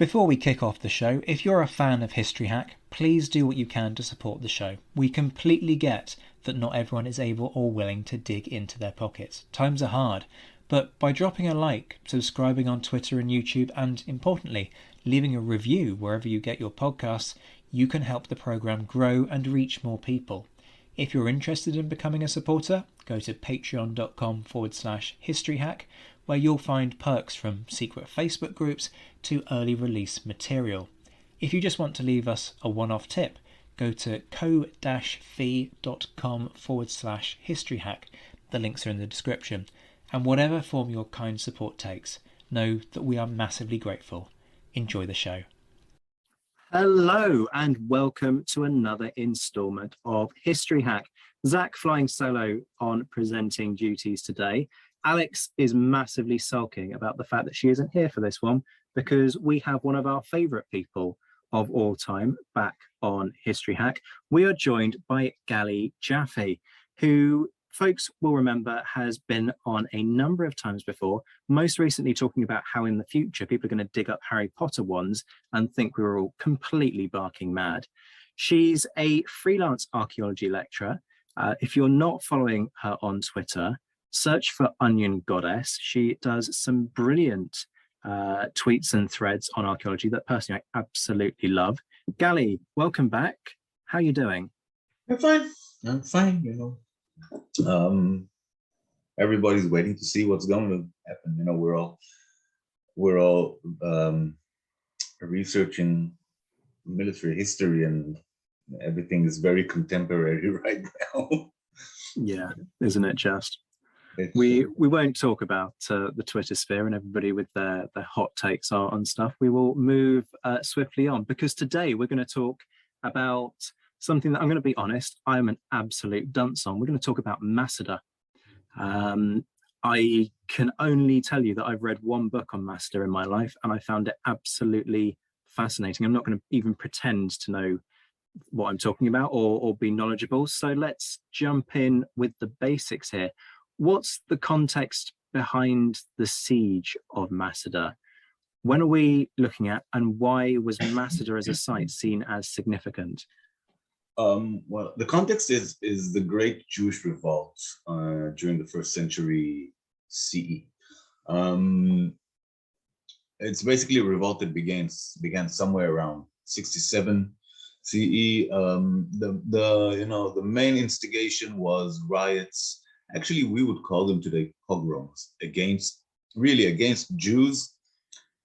Before we kick off the show, if you're a fan of History Hack, please do what you can to support the show. We completely get that not everyone is able or willing to dig into their pockets. Times are hard, but by dropping a like, subscribing on Twitter and YouTube, and importantly, leaving a review wherever you get your podcasts, you can help the programme grow and reach more people. If you're interested in becoming a supporter, go to patreon.com/historyhack, where you'll find perks from secret Facebook groups to early release material. If you just want to leave us a one-off tip, go to ko-fi.com/historyhack. The links are in the description. And whatever form your kind support takes, know that we are massively grateful. Enjoy the show. Hello and welcome to another instalment of History Hack. Zach flying solo on presenting duties today. Alex is massively sulking about the fact that she isn't here for this one because we have one of our favourite people of all time back on History Hack. We are joined by Gali Jaffe, who folks will remember has been on a number of times before, most recently talking about how in the future people are going to dig up Harry Potter wands and think we were all completely barking mad. She's a freelance archaeology lecturer. If you're not following her on Twitter, search for Onion Goddess. She does some brilliant tweets and threads on archaeology that personally I absolutely love. Gali, welcome back. How are you doing? I'm fine, everybody's waiting to see what's going to happen. We're all researching military history, and everything is very contemporary right now. Yeah, isn't it just? We won't talk about the Twitter sphere and everybody with their hot takes on stuff. We will move swiftly on, because today we're going to talk about something that I'm going to be honest, I'm an absolute dunce on. We're going to talk about Masada. I can only tell you that I've read one book on Masada in my life, and I found it absolutely fascinating. I'm not going to even pretend to know what I'm talking about or be knowledgeable. So let's jump in with the basics here. What's the context behind the siege of Masada? When are we looking at, and why was Masada as a site seen as significant? Well, the context is the Great Jewish Revolt during the first century CE. It's basically a revolt that began somewhere around 67 CE. The main instigation was riots. Actually, we would call them today pogroms against Jews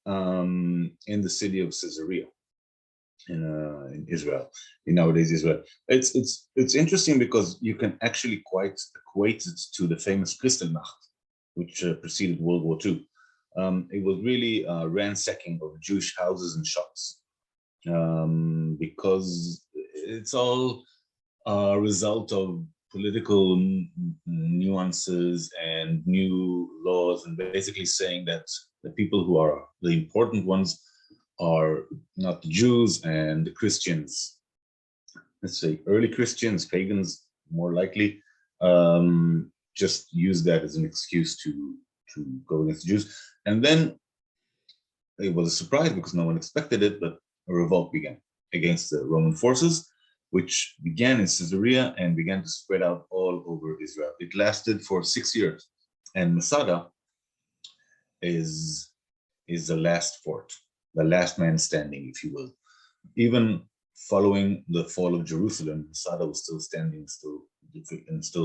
in the city of Caesarea. In Israel, in nowadays Israel. It's interesting because you can actually quite equate it to the famous Kristallnacht, which preceded World War II. It was really ransacking of Jewish houses and shops, because it's all a result of political nuances and new laws, and basically saying that the people who are the important ones are not the Jews, and the Christians, let's say early Christians, pagans more likely, just use that as an excuse to go against the Jews. And then it was a surprise because no one expected it, but a revolt began against the Roman forces, which began in Caesarea and began to spread out all over Israel. It lasted for 6 years, and Masada is the last fort, the last man standing, if you will. Even following the fall of Jerusalem, Masada was still standing, still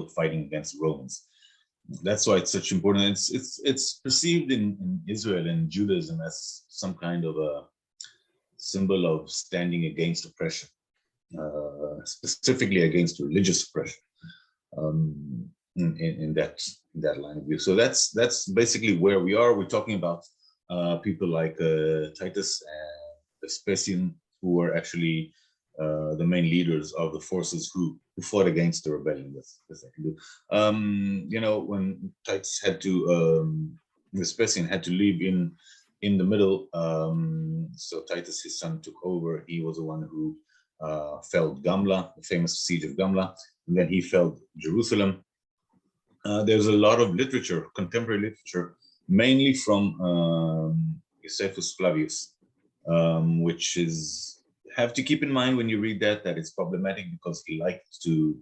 fighting against the Romans. That's why it's such important. It's perceived in Israel and Judaism as some kind of a symbol of standing against oppression, specifically against religious oppression, in that line of view. So that's basically where we are. We're talking about people like Titus and Vespasian, who were actually the main leaders of the forces who fought against the rebellion. That's I can do. When Titus had to, Vespasian had to leave in the middle. So Titus, his son, took over. He was the one who felled Gamla, the famous siege of Gamla, and then he felled Jerusalem. There's a lot of literature, contemporary literature, mainly from Josephus Flavius, which is, have to keep in mind when you read that it's problematic because he liked to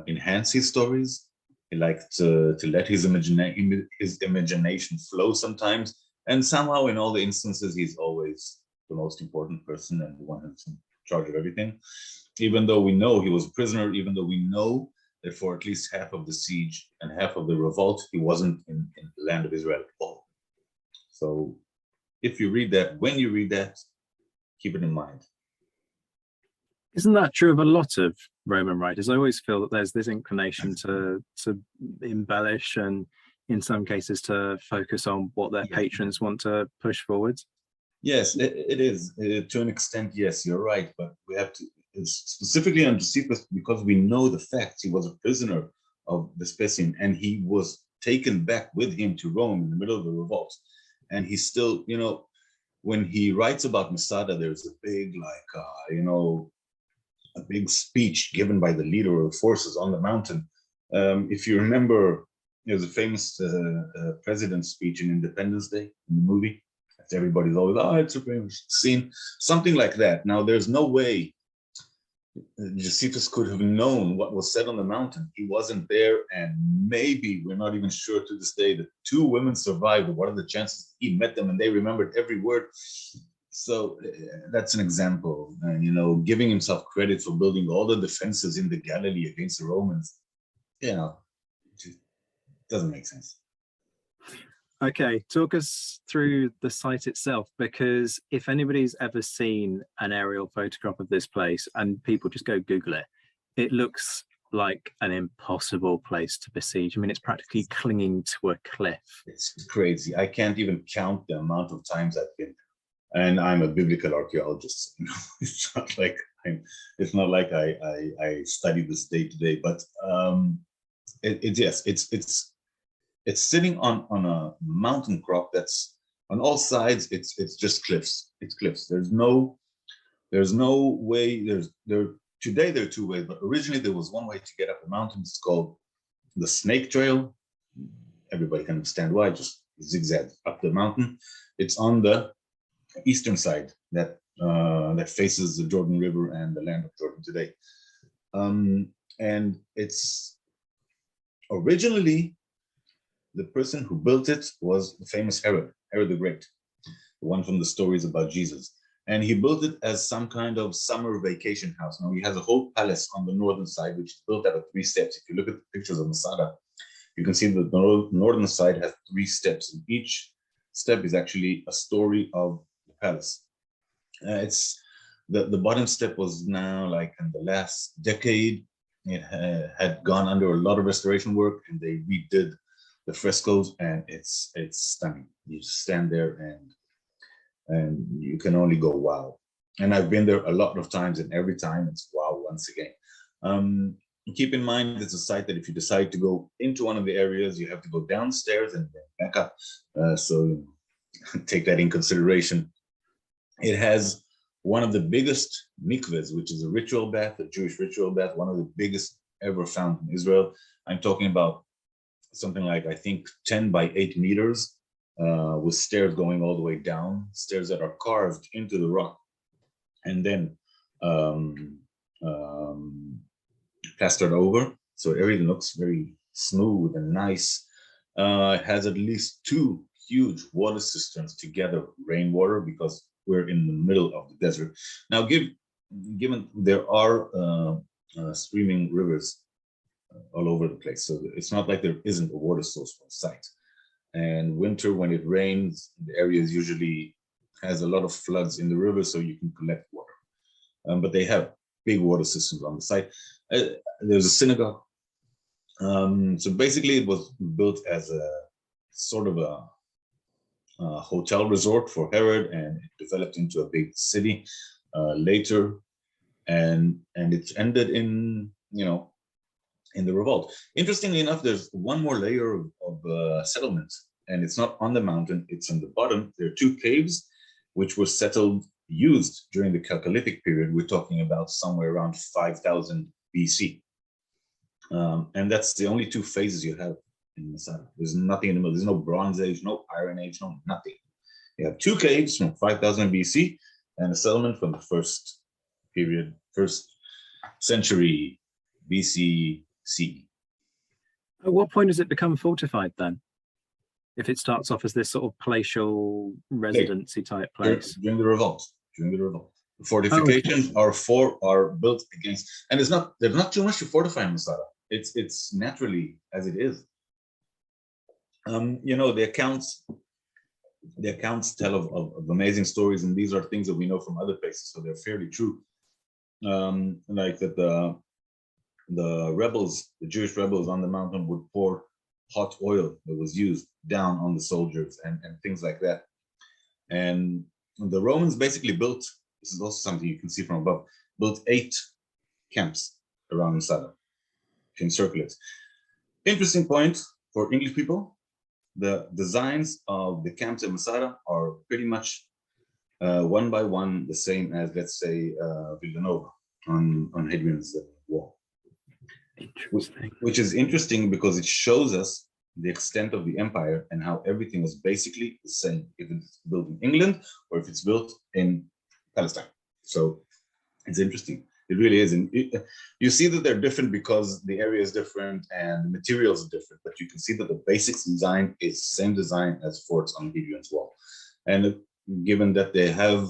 enhance his stories. He liked to let his imagination flow sometimes. And somehow in all the instances, he's always the most important person and the one who's in charge of everything. Even though we know he was a prisoner, even though we know that for at least half of the siege and half of the revolt, he wasn't in the land of Israel at all. So if you read that, when you read that, keep it in mind. Isn't that true of a lot of Roman writers? I always feel that there's this inclination to embellish and in some cases to focus on what their patrons want to push forwards. Yes, it is. To an extent, yes, you're right. But we have to, specifically on Josephus, because we know the facts. He was a prisoner of Vespasian, and he was taken back with him to Rome in the middle of the revolt. And he still, when he writes about Masada, there's a big, a big speech given by the leader of the forces on the mountain. If you remember, there's a famous president's speech in Independence Day in the movie. Everybody's always, it's a famous scene, something like that. Now, there's no way Josephus could have known what was said on the mountain. He wasn't there, and maybe we're not even sure to this day that 2 women survived. What are the chances he met them and they remembered every word? So that's an example. And, giving himself credit for building all the defenses in the Galilee against the Romans, it doesn't make sense. Okay, talk us through the site itself, because if anybody's ever seen an aerial photograph of this place, and people just go Google it, it looks like an impossible place to besiege. I mean, it's practically clinging to a cliff. It's crazy. I can't even count the amount of times I've been there. And I'm a biblical archaeologist. It's not like I study this day to day, but it's sitting on a mountain crop that's on all sides. It's just cliffs. It's cliffs. There's no way. Today there are 2 ways, but originally there was one way to get up the mountain. It's called the Snake Trail. Everybody can understand why. Just zigzag up the mountain. It's on the eastern side that faces the Jordan River and the land of Jordan today. And it's originally, the person who built it was the famous Herod the Great, the one from the stories about Jesus. And he built it as some kind of summer vacation house. Now, he has a whole palace on the northern side, which is built out of 3 steps. If you look at the pictures of Masada, you can see that the northern side has 3 steps, and each step is actually a story of the palace. It's the bottom step was now, like in the last decade, it had gone under a lot of restoration work, and they redid the frescoes, and it's stunning. You stand there and you can only go wow. And I've been there a lot of times, and every time it's wow once again. Keep in mind, it's a site that if you decide to go into one of the areas, you have to go downstairs and then back up. So take that in consideration. It has one of the biggest mikvahs, which is a ritual bath, a Jewish ritual bath, one of the biggest ever found in Israel. I'm talking about something like, I think, 10 by 8 meters, with stairs going all the way down, stairs that are carved into the rock, and then plastered over. So everything looks very smooth and nice. It has at least 2 huge water cisterns to gather rainwater, because we're in the middle of the desert. Now, given there are streaming rivers all over the place, so it's not like there isn't a water source on site. And winter, when it rains, the area usually has a lot of floods in the river, so you can collect water. But they have big water systems on the site. There's a synagogue. So basically, it was built as a sort of a hotel resort for Herod, and it developed into a big city later, and it ended in in the revolt. Interestingly enough, there's one more layer of settlement, and it's not on the mountain, it's on the bottom. There are 2 caves which were used during the Chalcolithic period. We're talking about somewhere around 5000 BC. And that's the only 2 phases you have in Masada. There's nothing in the middle. There's no Bronze Age, no Iron Age, no nothing. You have two caves from 5000 BC and a settlement from the first century BC CE. At what point does it become fortified then? If it starts off as this sort of palatial residency type place? During the revolt. The fortifications are built against, and there's not too much to fortify in Masada. It's naturally as it is. The accounts tell of amazing stories, and these are things that we know from other places, so they're fairly true. Like that the Jewish rebels on the mountain would pour hot oil that was used down on the soldiers and things like that. And the Romans basically built, this is also something you can see from above, built 8 camps around Masada. You can circle it. Interesting point for English people, the designs of the camps in Masada are pretty much one by one the same as, let's say, Villanova on Hadrian's wall. Interesting. Which is interesting because it shows us the extent of the empire and how everything was basically the same, if it's built in England or if it's built in Palestine. So it's interesting. It really is. And you see that they're different because the area is different and the materials are different, but you can see that the basic design is the same design as forts on Hadrian's wall. And given that they have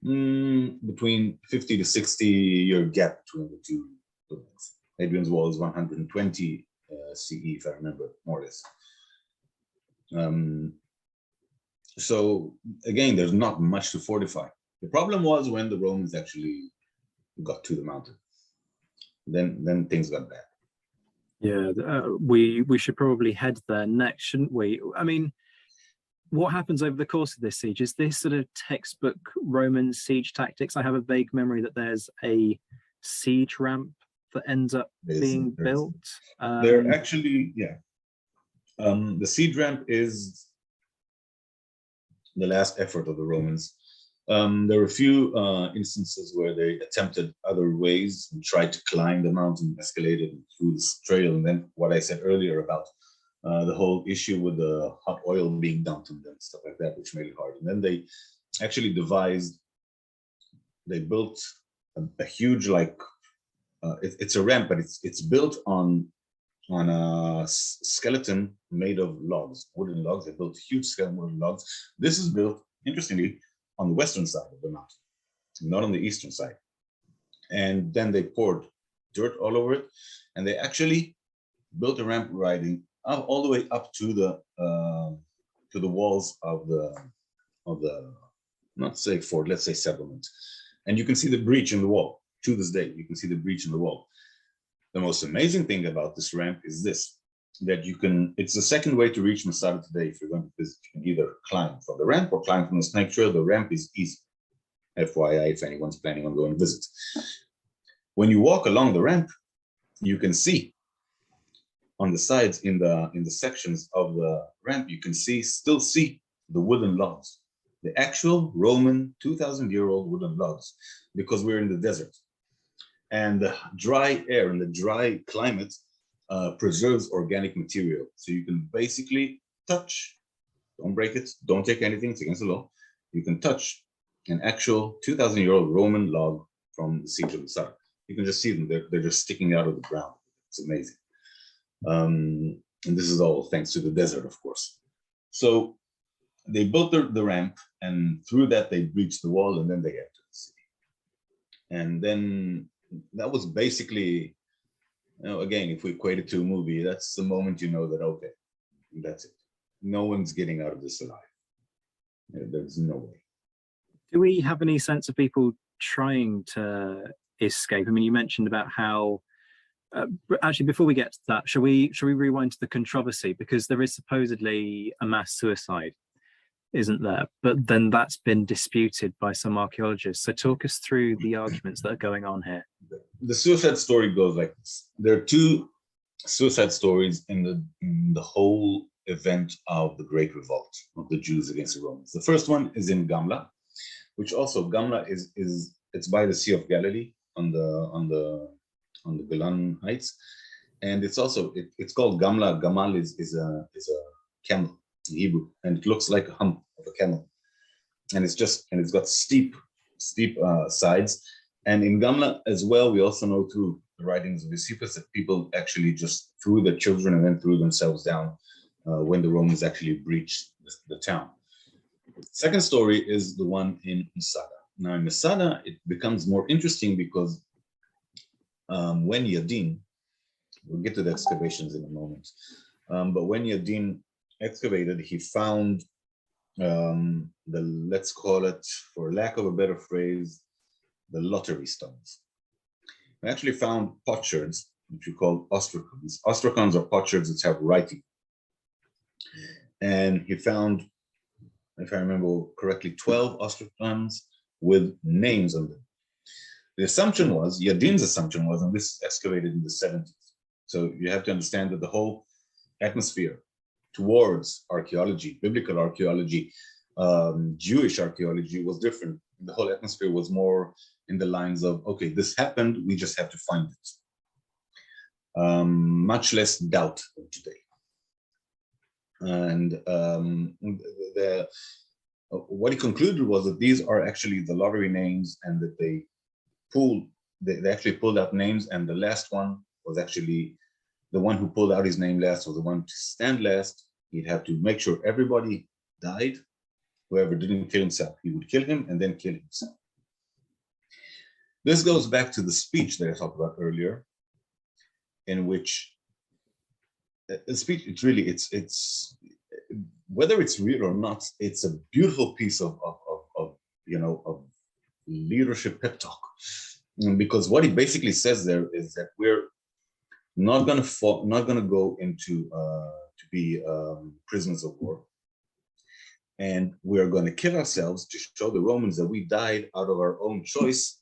between 50 to 60 year gap between the two buildings. Hadrian's wall is 120 CE, if I remember, more or less. So again, there's not much to fortify. The problem was when the Romans actually got to the mountain. Then things got bad. Yeah, we should probably head there next, shouldn't we? I mean, what happens over the course of this siege? Is this sort of textbook Roman siege tactics? I have a vague memory that there's a siege ramp that ends up being built. They're actually, yeah. The siege ramp is the last effort of the Romans. There were a few instances where they attempted other ways and tried to climb the mountain, escalated through this trail, and then what I said earlier about the whole issue with the hot oil being dumped on them, stuff like that, which made it hard. And then they actually they built a huge, like, it's a ramp, but it's built on a skeleton made of logs, wooden logs. They built huge skeleton wooden logs. This is built, interestingly, on the western side of the mountain, not on the eastern side. And then they poured dirt all over it, and they actually built a ramp riding all the way up to the walls of the not say fort, let's say settlement. And you can see the breach in the wall. To this day, you can see the breach in the wall. The most amazing thing about this ramp is this, that it's the second way to reach Masada today. If you're going to visit, you can either climb from the ramp or climb from the snake trail. The ramp is easy. FYI, if anyone's planning on going to visit. When you walk along the ramp, you can see on the sides, in the sections of the ramp, you can still see the wooden logs, the actual Roman 2,000-year-old wooden logs, because we're in the desert. And the dry air and the dry climate preserves organic material. So you can basically touch, don't break it, don't take anything, it's against the law. You can touch an actual 2,000-year-old Roman log from the siege of Masada. You can just see them, they're just sticking out of the ground. It's amazing. And this is all thanks to the desert, of course. So they built the ramp, and through that they breached the wall, and then they entered the city. And then that was basically, again, if we equate it to a movie, that's the moment you know that, okay, that's it. No one's getting out of this alive. There's no way. Do we have any sense of people trying to escape? I mean, you mentioned about how, actually, before we get to that, shall we rewind to the controversy? Because there is supposedly a mass suicide, isn't there? But then that's been disputed by some archaeologists. So talk us through the arguments that are going on here. The suicide story goes like this. There are two suicide stories in the whole event of the Great Revolt of the Jews against the Romans. The first one is in Gamla, which also Gamla it's by the Sea of Galilee on the Golan Heights, and it's called Gamla. Gamal is a camel in Hebrew, and it looks like a hump of a camel. and it's got steep sides. And in Gamla as well, we also know through the writings of Josephus that people actually just threw their children and then threw themselves down when the Romans actually breached the town. Second story is the one in Masada. Now in Masada, it becomes more interesting because when Yadin, we'll get to the excavations in a moment, but when Yadin excavated, he found let's call it, for lack of a better phrase, the lottery stones. We actually found potsherds, which we call ostracons. Ostracons are potsherds that have writing. And he found, if I remember correctly, 12 ostracons with names on them. The assumption was, Yadin's assumption was, and this is excavated in the 70s. So you have to understand that the whole atmosphere towards archaeology, biblical archaeology, Jewish archaeology was different. The whole atmosphere was more in the lines of, okay, this happened, we just have to find it. Much less doubt than today. And what he concluded was that these are actually the lottery names, and that they actually pulled out names, and the last one was actually the one who pulled out his name last was the one to stand last. He'd have to make sure everybody died. Whoever didn't kill himself, he would kill him and then kill himself. This goes back to the speech that I talked about earlier, in which the speech, it's whether it's real or not, it's a beautiful piece of leadership pep talk, because what he basically says there is that we're not going to go into to be prisoners of war, and we're going to kill ourselves to show the Romans that we died out of our own choice,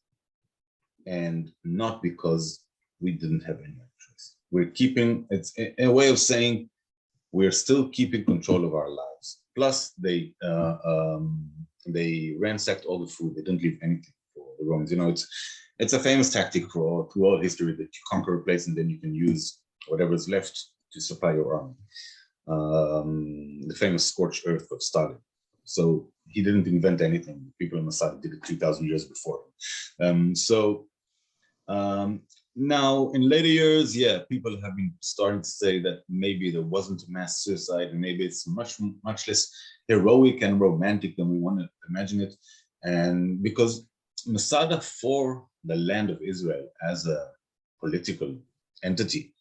and not because we didn't have any other choice. We're keeping, it's a way of saying we're still keeping control of our lives. Plus, they ransacked all the food. They didn't leave anything for the Romans. You know, it's a famous tactic through all history that you conquer a place and then you can use whatever's left to supply your army. The famous scorched earth of Stalin. So he didn't invent anything. People in Masada did it 2,000 years before him. Now, in later years, yeah, people have been starting to say that maybe there wasn't a mass suicide, and maybe it's much less heroic and romantic than we want to imagine it. And because Masada, for the land of Israel as a political entity,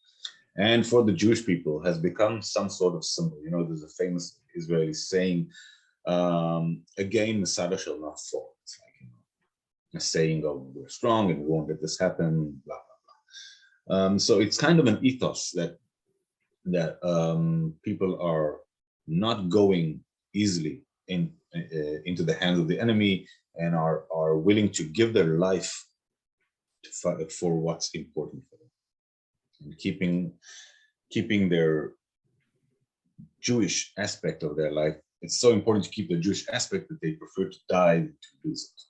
and for the Jewish people, has become some sort of symbol. You know, there's a famous Israeli saying, again, Masada shall not fall. It's like, you know, a saying of, we're strong and we won't let this happen, blah, blah, blah. So it's kind of an ethos that people are not going easily into the hands of the enemy, and are willing to give their life to fight for what's important for them, and keeping their Jewish aspect of their life. It's so important to keep the Jewish aspect that they prefer to die to lose it.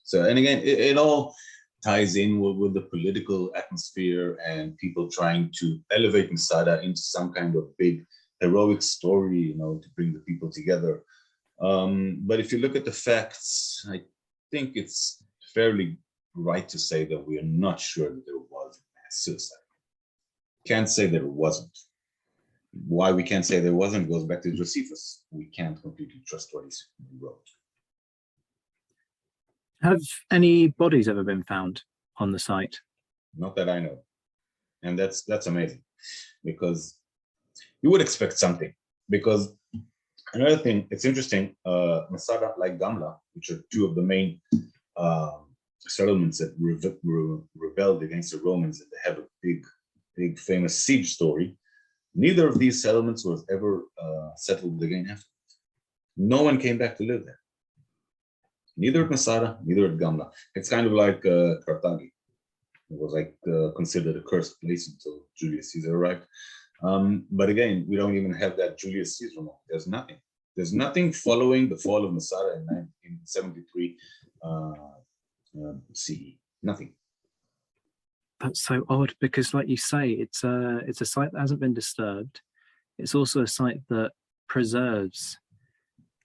So, and again, it all ties in with the political atmosphere and people trying to elevate Masada into some kind of big heroic story, you know, to bring the people together. But if you look at the facts, I think it's fairly right to say that we are not sure that there was a mass suicide. Can't say that it wasn't. Why we can't say there wasn't goes back to Josephus. We can't completely trust what he wrote. Have any bodies ever been found on the site? Not that I know. And that's amazing, because you would expect something. Because another thing, it's interesting, Masada, like Gamla, which are two of the main settlements that rebelled against the Romans, and they have a big famous siege story. Neither of these settlements was ever settled again afterwards. No one came back to live there. Neither at Masada, neither at Gamla. It's kind of like Carthage. It was like considered a cursed place until Julius Caesar arrived. But again, we don't even have that Julius Caesar moment. There's nothing. There's nothing following the fall of Masada in 1973 CE. Nothing. That's so odd, because, like you say, it's a site that hasn't been disturbed. It's also a site that preserves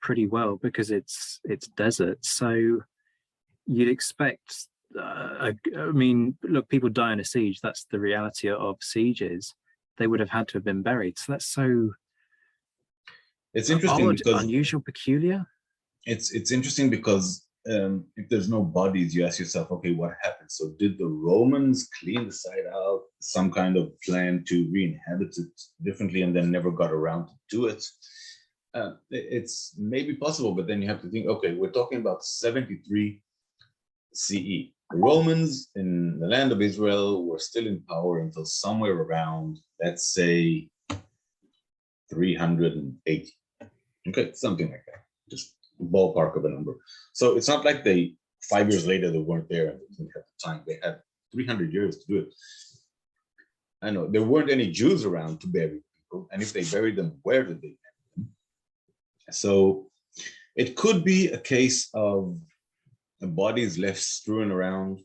pretty well because it's desert. So you'd expect. I mean, look, people die in a siege. That's the reality of sieges. They would have had to have been buried. So that's so It's interesting odd, because unusual, peculiar. it's interesting because if there's no bodies, you ask yourself, okay, what happened? So did the Romans clean the site out, some kind of plan to re-inhabit it differently, and then never got around to do it? It's maybe possible, but then you have to think, okay, we're talking about 73 CE. The Romans in the land of Israel were still in power until somewhere around, let's say, 380. Okay, something like that. Just ballpark of a number. So it's not like 5 years later, they weren't there and they didn't have the time. They had 300 years to do it. I know there weren't any Jews around to bury people, and if they buried them, where did they bury them? So it could be a case of bodies left strewn around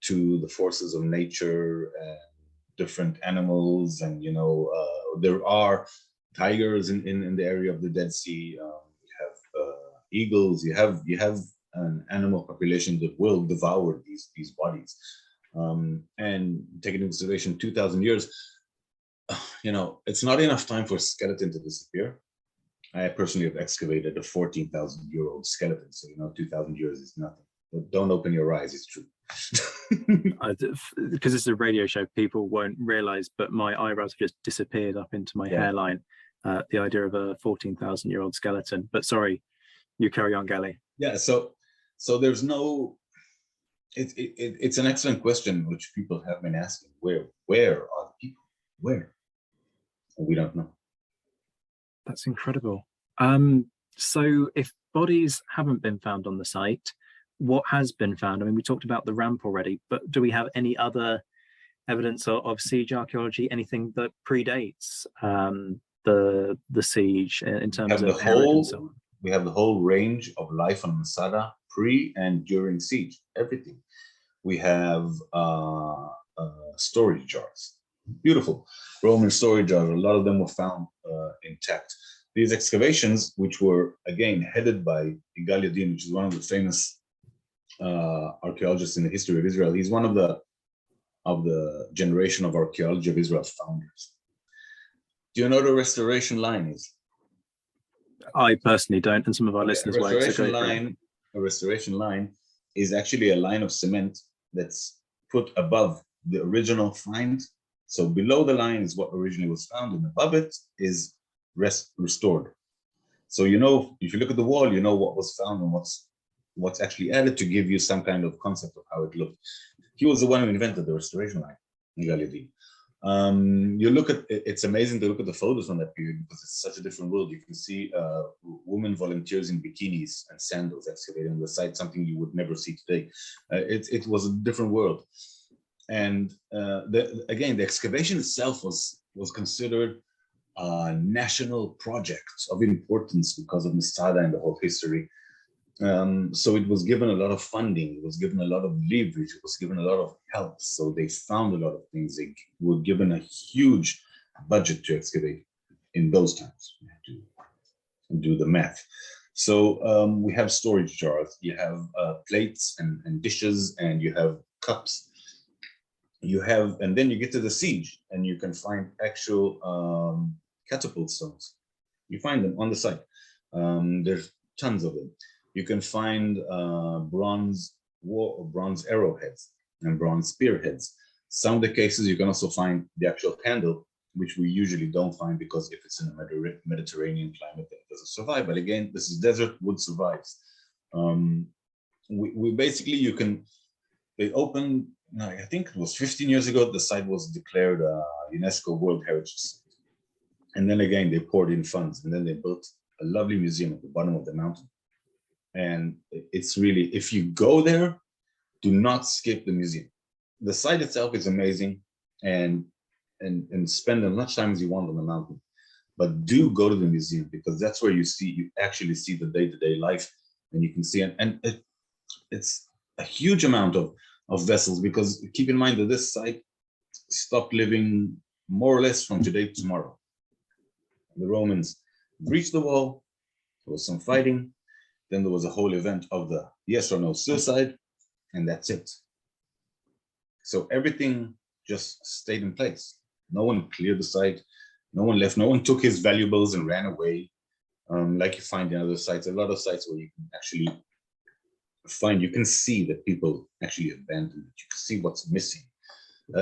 to the forces of nature and different animals, and there are tigers in the area of the Dead Sea. You have eagles. You have an animal population that will devour these bodies. And taking into consideration 2,000 years, it's not enough time for a skeleton to disappear. I personally have excavated a 14,000-year-old skeleton, so 2,000 years is nothing. But don't open your eyes; it's true. Because this is a radio show, people won't realize, but my eyebrows have just disappeared up into my hairline. The idea of a 14,000-year-old skeleton. But sorry, you carry on, Gali. Yeah. So there's no. It's an excellent question, which people have been asking. Where are the people? Where? We don't know. That's incredible. So if bodies haven't been found on the site, what has been found? I mean, we talked about the ramp already, but do we have any other evidence of siege archaeology, anything that predates the siege in terms of Herod and so on? We have the whole range of life on Masada, pre and during siege, everything. We have storage jars, beautiful Roman storage jars. A lot of them were found intact. These excavations, which were again headed by Gali Jaffe, which is one of the famous archaeologists in the history of Israel. He's one of the generation of archaeology of Israel founders. Do you know what a restoration line is? I personally don't, and some of our listeners won't. A restoration line is actually a line of cement that's put above the original find. So below the line is what originally was found, and above it is restored. So if you look at the wall, you know what was found and what's actually added to give you some kind of concept of how it looked. He was the one who invented the restoration line, Gali Jaffe. You look at it's amazing to look at the photos from that period because it's such a different world. You can see women volunteers in bikinis and sandals excavating the site, something you would never see today. It was a different world, and the excavation itself was considered a national project of importance because of Masada and the whole history. So it was given a lot of funding, it was given a lot of leverage, it was given a lot of help. So they found a lot of things. They were given a huge budget to excavate in those times. You have to do the math. So we have storage jars, you have plates and dishes, and you have cups. And then you get to the siege, and you can find actual catapult stones. You find them on the site. There's tons of them. You can find bronze arrowheads and bronze spearheads. Some of the cases you can also find the actual handle, which we usually don't find because if it's in a Mediterranean climate, it doesn't survive. But again, this is desert, wood survives. We basically, they opened, I think it was 15 years ago, the site was declared a UNESCO World Heritage Site. And then again, they poured in funds, and then they built a lovely museum at the bottom of the mountain. And it's really, if you go there, do not skip the museum. The site itself is amazing, and spend as much time as you want on the mountain. But do go to the museum, because that's where you actually see the day-to-day life, and you can see it. And it's a huge amount of vessels, because keep in mind that this site stopped living more or less from today to tomorrow. The Romans breached the wall, there was some fighting, then there was a whole event of the yes or no suicide, and that's it. So everything just stayed in place. No one cleared the site, no one left, no one took his valuables and ran away. Like you find in other sites, a lot of sites where you can actually find, you can see that people actually abandoned it. You can see what's missing.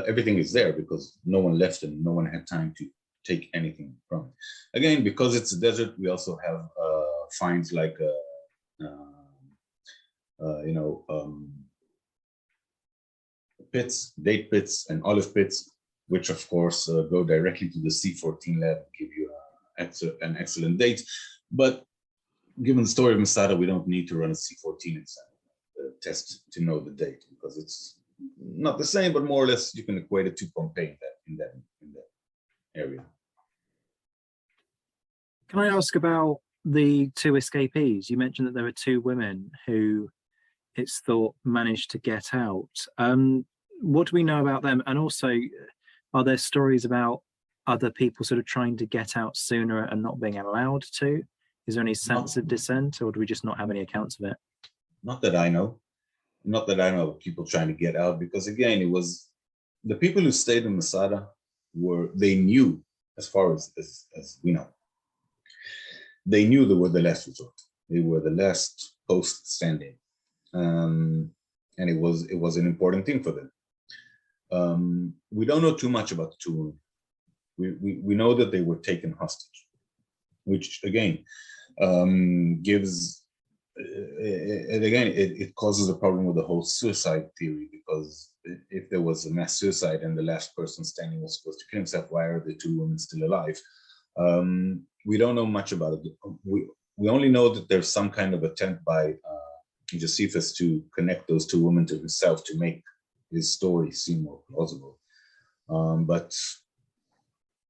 Everything is there because no one left and no one had time to take anything from it. Again, because it's a desert, we also have finds like pits, date pits, and olive pits, which of course go directly to the C14 lab and give you an excellent date. But given the story of Masada, we don't need to run a C14 test to know the date, because it's not the same, but more or less you can equate it to Pompeii in that area. Can I ask about the two escapees? You mentioned that there were two women who it's thought managed to get out. What do we know about them? And also, are there stories about other people sort of trying to get out sooner and not being allowed to? Is there any sense of dissent, or do we just not have any accounts of it? Not that I know. Not that I know of people trying to get out, because again, it was the people who stayed in Masada they knew, as far as we know, they knew they were the last resort. They were the last post standing. And it was an important thing for them. We don't know too much about the two women. We know that they were taken hostage, which again gives, and again, it causes a problem with the whole suicide theory, because if there was a mass suicide and the last person standing was supposed to kill himself, why are the two women still alive? We don't know much about it. We only know that there's some kind of attempt by Josephus to connect those two women to himself to make his story seem more plausible, but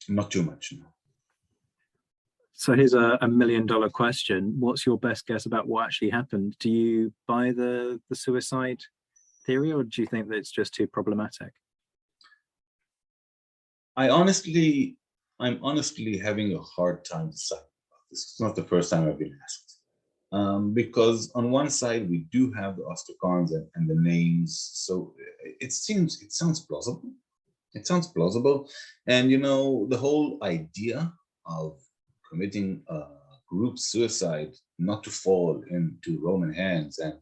not too much. No. So here's a $1 million question. What's your best guess about what actually happened? Do you buy the suicide theory, or do you think that it's just too problematic? I'm honestly having a hard time deciding about this. It's not the first time I've been asked. Because on one side we do have the ostracons and the names, so it sounds plausible. It sounds plausible, and the whole idea of committing group suicide, not to fall into Roman hands, and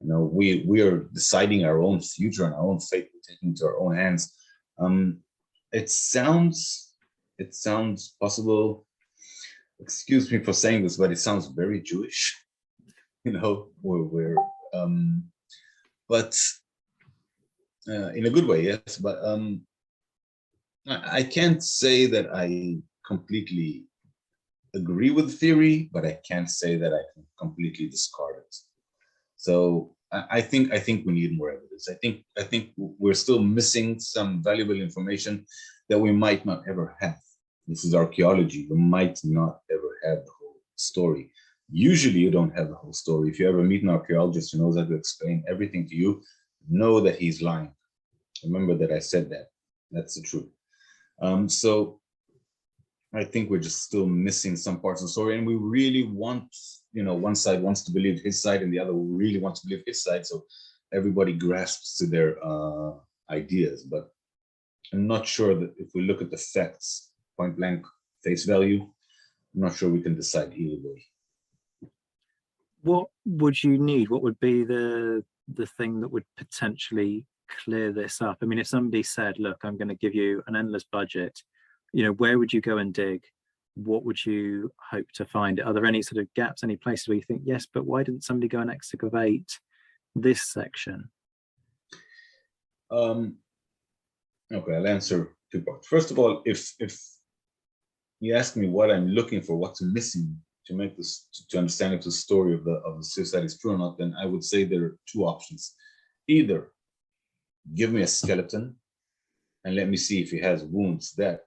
we are deciding our own future and our own fate, we're taking into our own hands. It sounds possible. Excuse me for saying this, but it sounds very Jewish. But in a good way, yes. But I can't say that I completely agree with the theory, but I can't say that I can completely discard it. So I think we need more evidence. I think we're still missing some valuable information that we might not ever have. This is archaeology. You might not ever have the whole story. Usually you don't have the whole story. If you ever meet an archaeologist who knows how to explain everything to you, know that he's lying. Remember that I said that. That's the truth. So I think we're just still missing some parts of the story, and we really want, one side wants to believe his side and the other really wants to believe his side, so everybody grasps to their ideas. But I'm not sure that if we look at the facts, point blank, face value, I'm not sure we can decide either way. What would you need? What would be the thing that would potentially clear this up? I mean, if somebody said, look, I'm going to give you an endless budget, where would you go and dig? What would you hope to find? Are there any sort of gaps, any places where you think, yes, but why didn't somebody go and excavate this section? Okay, I'll answer two parts. First of all, if you ask me what I'm looking for, what's missing to make this, to understand if the story of the suicide is true or not, then I would say there are two options. Either give me a skeleton and let me see if he has wounds that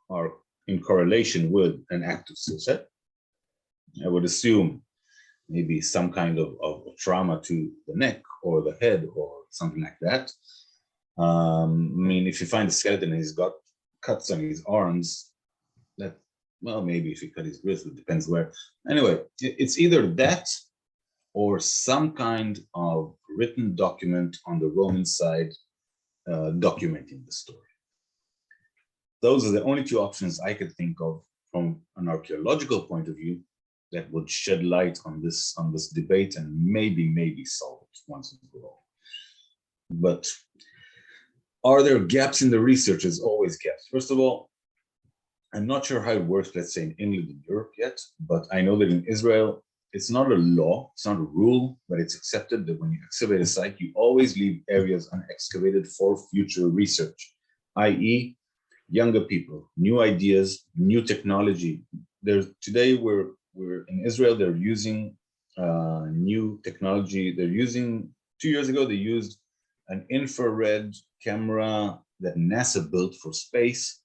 are in correlation with an act of suicide. I would assume maybe some kind of trauma to the neck or the head or something like that. I mean, if you find a skeleton and he's got cuts on his arms, well, maybe if he cut his wrist, it depends where. Anyway, it's either that or some kind of written document on the Roman side documenting the story. Those are the only two options I could think of from an archaeological point of view that would shed light on this debate and maybe solve it once and for all. But are there gaps in the research? There's always gaps. First of all, I'm not sure how it works, let's say in England and Europe yet, but I know that in Israel, it's not a law, it's not a rule, but it's accepted that when you excavate a site, you always leave areas unexcavated for future research, i.e., younger people, new ideas, new technology. Today we're in Israel, they're using new technology. They're using, 2 years ago, they used an infrared camera that NASA built for space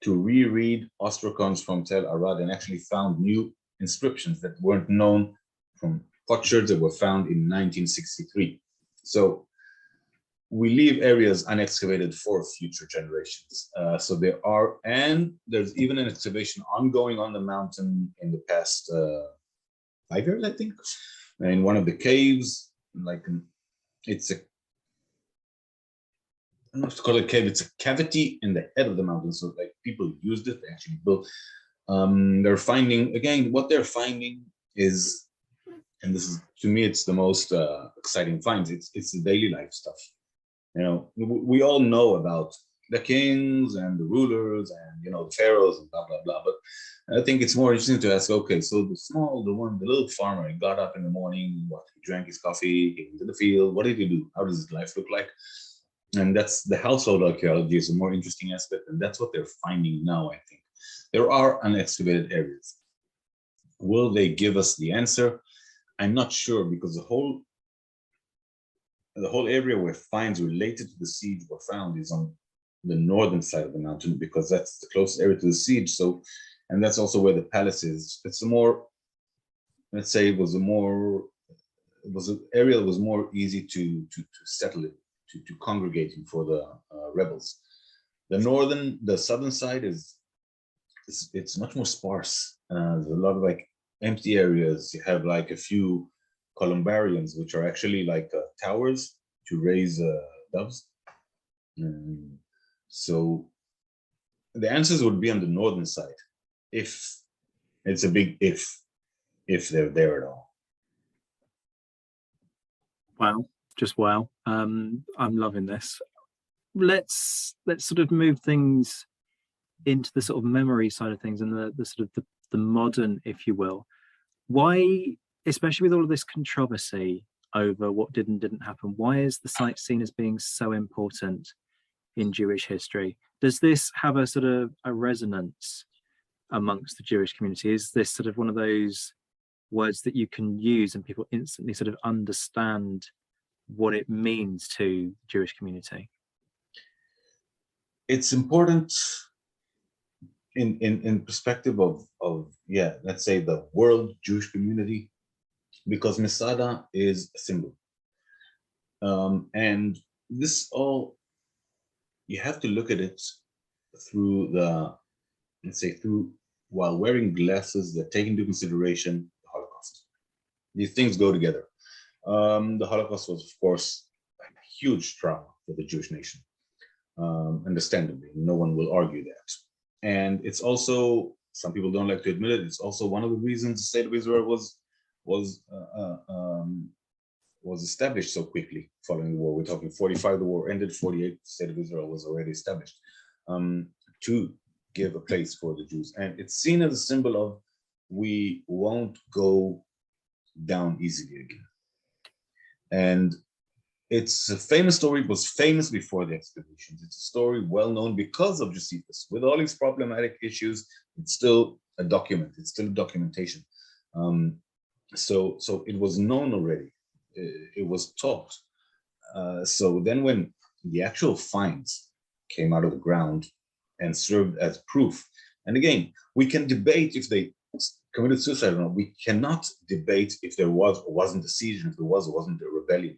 to reread ostracons from Tel Arad and actually found new inscriptions that weren't known from potsherds that were found in 1963. So we leave areas unexcavated for future generations. So there's even an excavation ongoing on the mountain in the past 5 years, I think, in one of the caves. It's a, I don't know if to call it a cave, it's a cavity in the head of the mountain. So like people used it, they actually built. They're finding, again, what they're finding is, and this is, to me, it's the most exciting finds, it's the daily life stuff. You know, we all know about the kings and the rulers and, you know, the pharaohs and blah, blah, blah. But I think it's more interesting to ask, okay, so the little farmer, he got up in the morning, he drank his coffee, he went to the field. What did he do? How does his life look like? And that's the household archaeology is a more interesting aspect. And that's what they're finding now, I think. There are unexcavated areas. Will they give us the answer? I'm not sure, because the whole area where finds related to the siege were found is on the northern side of the mountain, because that's the closest area to the siege. So, and that's also where the palace is. It's a more, let's say, it was an area that was more easy to settle it, to congregate in for the rebels. The southern side it's much more sparse. There's a lot of like empty areas. You have like a few columbariums, which are actually like towers to raise doves. So the answers would be on the northern side, if it's a big if they're there at all. Wow, just wow. I'm loving this. Let's sort of move things into the sort of memory side of things and the sort of the modern, if you will. Why, especially with all of this controversy over what did and didn't happen, why is the site seen as being so important in Jewish history? Does this have a sort of a resonance amongst the Jewish community? Is this sort of one of those words that you can use and people instantly sort of understand what it means to the Jewish community? It's important in perspective of let's say the world Jewish community, because Masada is a symbol. And this all, you have to look at it through while wearing glasses that take into consideration the Holocaust. These things go together. The Holocaust was, of course, a huge trauma for the Jewish nation. Understandably, no one will argue that. And it's also, some people don't like to admit it, it's also one of the reasons the state of Israel was established so quickly following the war. We're talking 45, the war ended, 48, the state of Israel was already established, to give a place for the Jews. And it's seen as a symbol of, we won't go down easily again. And it's a famous story. It was famous before the excavations. It's a story well known because of Josephus. With all its problematic issues, it's still a document. It's still documentation. So it was known already. It was taught. So then when the actual finds came out of the ground and served as proof, and again, we can debate if they committed suicide or not. We cannot debate if there was or wasn't a siege, and if there was or wasn't a rebellion.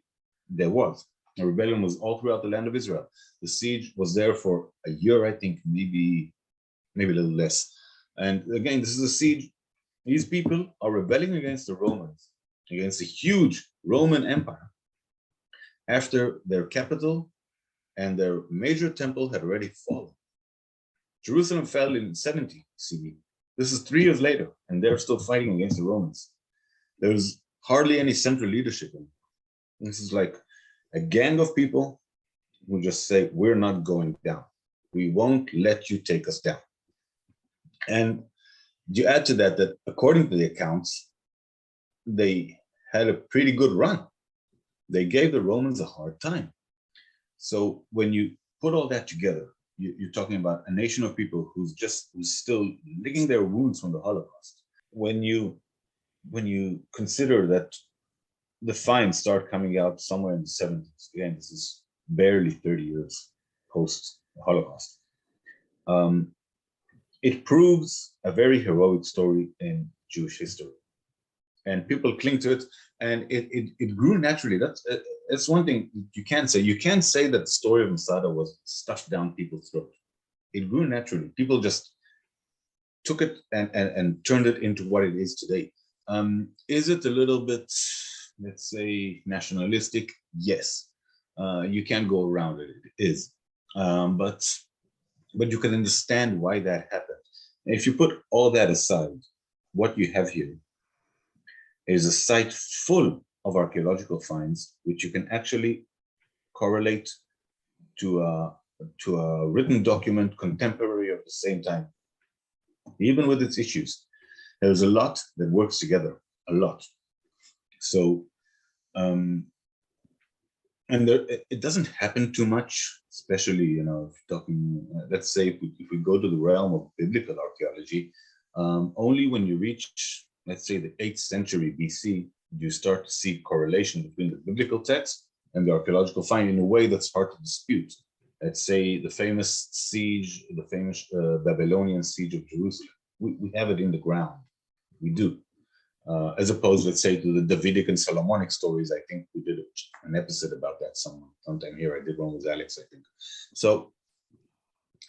There was. A rebellion was all throughout the land of Israel. The siege was there for a year, I think, maybe a little less. And again, this is a siege. These people are rebelling against the Romans, against a huge Roman Empire, after their capital and their major temple had already fallen. Jerusalem fell in 70 CE. This is 3 years later, and they're still fighting against the Romans. There's hardly any central leadership in it. This is like a gang of people who just say, we're not going down. We won't let you take us down. And you add to that, that according to the accounts, they had a pretty good run. They gave the Romans a hard time. So when you put all that together, you're talking about a nation of people who's still licking their wounds from the Holocaust. When you consider that the finds start coming out somewhere in the 70s, again, this is barely 30 years post Holocaust, it proves a very heroic story in Jewish history. And people cling to it, and it grew naturally. That's one thing you can say. You can't say that the story of Masada was stuffed down people's throat. It grew naturally. People just took it and turned it into what it is today. Is it a little bit, let's say, nationalistic? Yes. You can't go around it. It is. But you can understand why that happened. And if you put all that aside, what you have here is a site full of archaeological finds, which you can actually correlate to a written document contemporary of the same time, even with its issues. There's a lot that works together, a lot. So, and it doesn't happen too much, especially, if you're talking, let's say if we go to the realm of biblical archaeology, only when you reach, let's say, the 8th century BC, you start to see correlation between the biblical text and the archaeological find in a way that's hard to dispute. Let's say the famous siege, the famous Babylonian siege of Jerusalem. We have it in the ground. We do. As opposed, let's say, to the Davidic and Solomonic stories. I think we did an episode about that sometime here. I did one with Alex, I think. So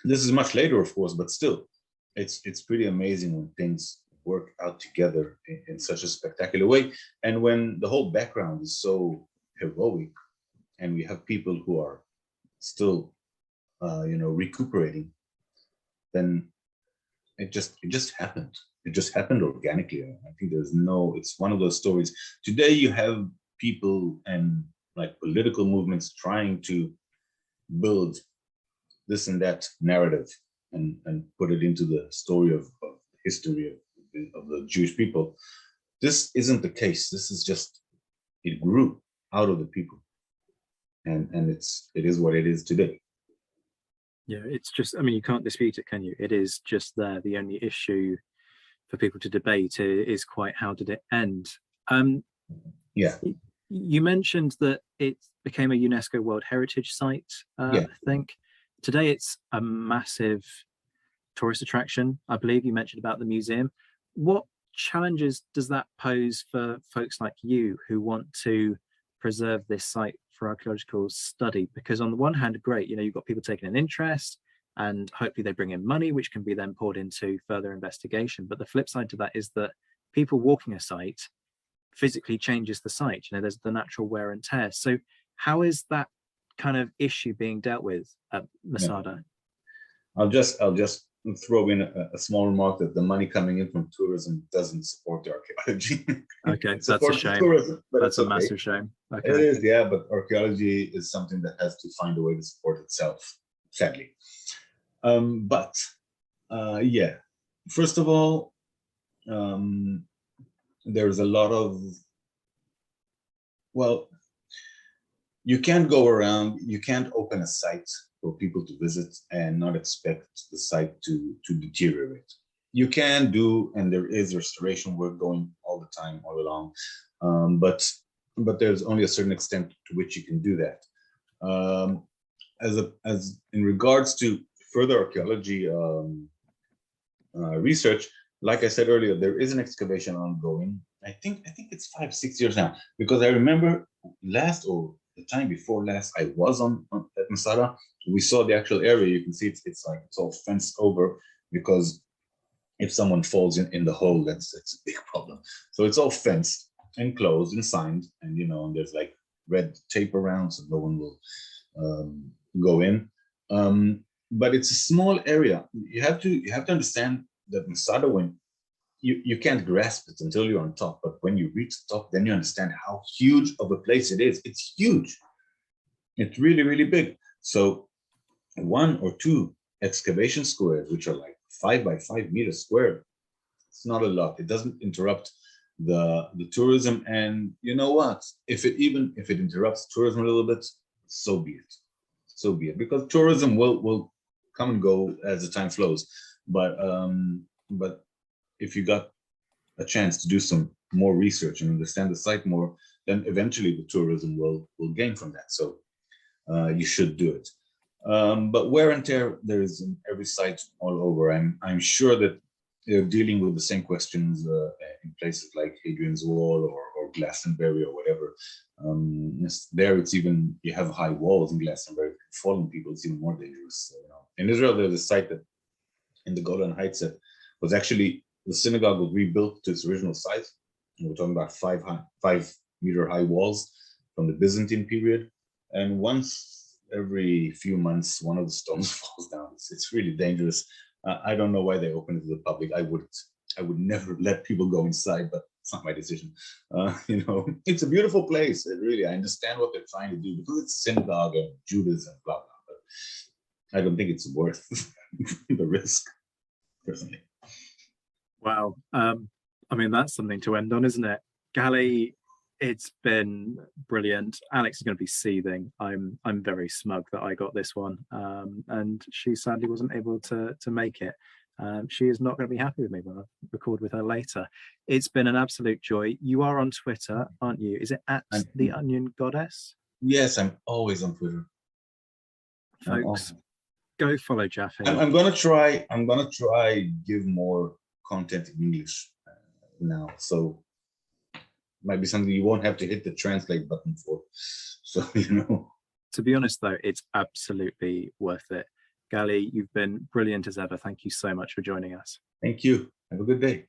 this is much later, of course, but still, it's pretty amazing when things work out together in such a spectacular way. And when the whole background is so heroic, and we have people who are still, recuperating, then it just happened. It just happened organically. I think it's one of those stories. Today you have people and like political movements trying to build this and that narrative and put it into the story of history of the Jewish people. This isn't the case. This is just, it grew out of the people. And it is what it is today. Yeah, it's just, you can't dispute it, can you? It is just there. The only issue for people to debate is quite, how did it end? Yeah. You mentioned that it became a UNESCO World Heritage Site, Yeah. I think. Today it's a massive tourist attraction. I believe you mentioned about the museum. What challenges does that pose for folks like you who want to preserve this site for archaeological study? Because on the one hand, great, you've got people taking an interest, and hopefully they bring in money, which can be then poured into further investigation. But the flip side to that is that people walking a site physically changes the site. There's the natural wear and tear. So how is that kind of issue being dealt with at Masada? Yeah. I'll just throw in a small remark that the money coming in from tourism doesn't support the archaeology. Okay, that's a shame. Tourism, that's a massive shame. Okay. It is, yeah, but archaeology is something that has to find a way to support itself, sadly. Yeah, first of all, there's a lot of, you can't go around, you can't open a site for people to visit and not expect the site to deteriorate. You can do, and there is restoration work going all the time, all along, but there's only a certain extent to which you can do that. As in regards to further archaeology research, like I said earlier, there is an excavation ongoing. I think it's 5-6 years now, because I remember the time before last, I was at Masada. We saw the actual area. You can see it's all fenced over, because if someone falls in the hole, that's a big problem. So it's all fenced and closed and signed, and and there's like red tape around, so no one will go in. But it's a small area. You have to understand that Masada, when you can't grasp it until you're on top, but when you reach the top, then you understand how huge of a place it is. It's huge. It's really, really big. So 1 or 2 excavation squares, which are like 5 by 5 meters square, it's not a lot. It doesn't interrupt the tourism. And you know what? If it interrupts tourism a little bit, so be it. So be it. Because tourism will come and go as the time flows. But if you got a chance to do some more research and understand the site more, then eventually the tourism will gain from that. So you should do it. But wear and tear there is in every site all over. I'm sure that they're dealing with the same questions in places like Hadrian's Wall or Glastonbury or whatever. There it's even, you have high walls in Glastonbury. Falling people is even more dangerous. In Israel, there's a site that in the Golan Heights that was actually, the synagogue was rebuilt to its original size. And we're talking about 5-meter high walls from the Byzantine period. And once every few months, one of the stones falls down. It's really dangerous. I don't know why they opened it to the public. I would never let people go inside, but it's not my decision. It's a beautiful place. I understand what they're trying to do because it's a synagogue and Judaism, blah, blah. But I don't think it's worth the risk, personally. Wow. That's something to end on, isn't it? Gali, it's been brilliant. Alex is going to be seething. I'm very smug that I got this one, and she sadly wasn't able to make it. She is not going to be happy with me when I record with her later. It's been an absolute joy. You are on Twitter, aren't you? Is it at the Onion Goddess? Yes, I'm always on Twitter. Folks, go follow Jaffe. I'm gonna try give more content in English now, so might be something you won't have to hit the translate button for. So to be honest though, it's absolutely worth it. Gali, you've been brilliant as ever. Thank you so much for joining us. Thank you. Have a good day.